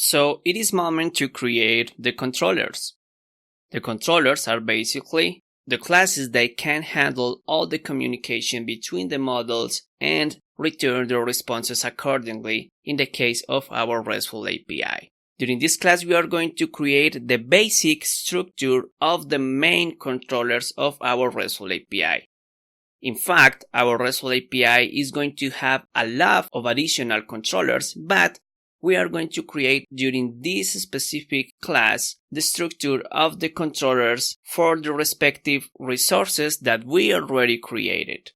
So it is moment to create the controllers. The controllers are basically the classes that can handle all the communication between the models and return the responses accordingly in the case of our RESTful API. During this class, we are going to create the basic structure of the main controllers of our RESTful API. In fact, our RESTful API is going to have a lot of additional controllers, but we are going to create during this specific class the structure of the controllers for the respective resources that we already created.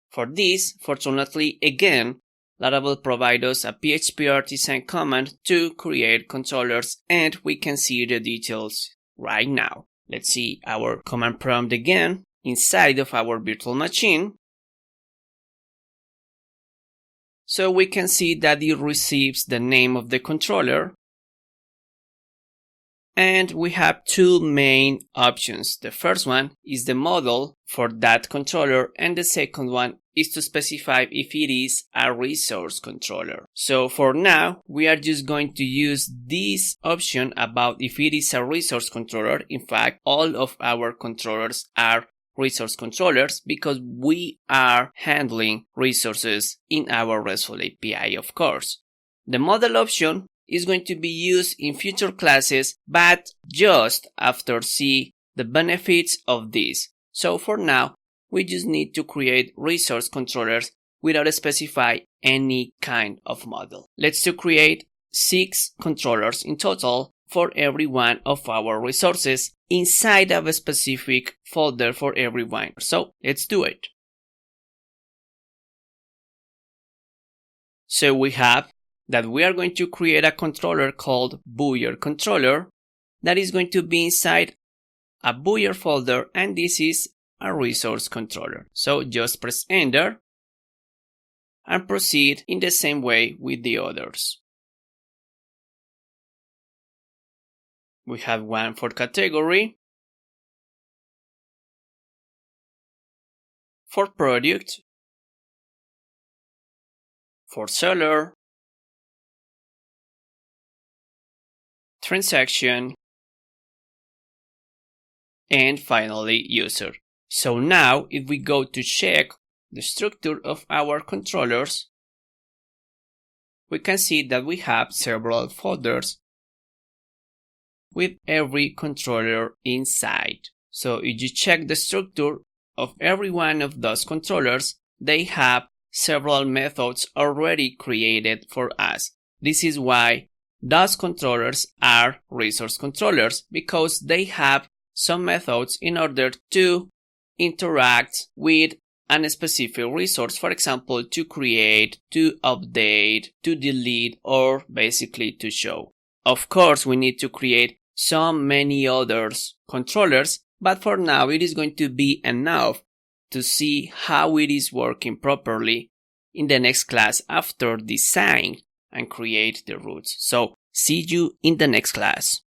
For this, fortunately, again, Laravel provides us a PHP artisan command to create controllers, and we can see the details right now. Let's see our command prompt again inside of our virtual machine. So we can see that it receives the name of the controller. And we have two main options. The first one is the model for that controller, and the second one is to specify if it is a resource controller. So for now, we are just going to use this option about if it is a resource controller. In fact, all of our controllers are resource controllers because we are handling resources in our RESTful API, of course. The model option is going to be used in future classes, but just after see the benefits of this. So for now, we just need to create resource controllers without specify any kind of model. Let's create 6 controllers in total for every one of our resources inside of a specific folder for every one. So let's do it. So we have that we are going to create a controller called Buyer controller that is going to be inside a Buyer folder, and this is a resource controller. So just press enter and proceed in the same way with the others. We have one for category, for product, for seller, transaction, and finally user. So now if we go to check the structure of our controllers, we can see that we have several folders with every controller inside. So if you check the structure of every one of those controllers, they have several methods already created for us. This is why those controllers are resource controllers, because they have some methods in order to interact with a specific resource, for example, to create, to update, to delete, or basically to show. Of course, we need to create many others controllers, but for now it is going to be enough to see how it is working properly in the next class after design and create the routes. So see you in the next class.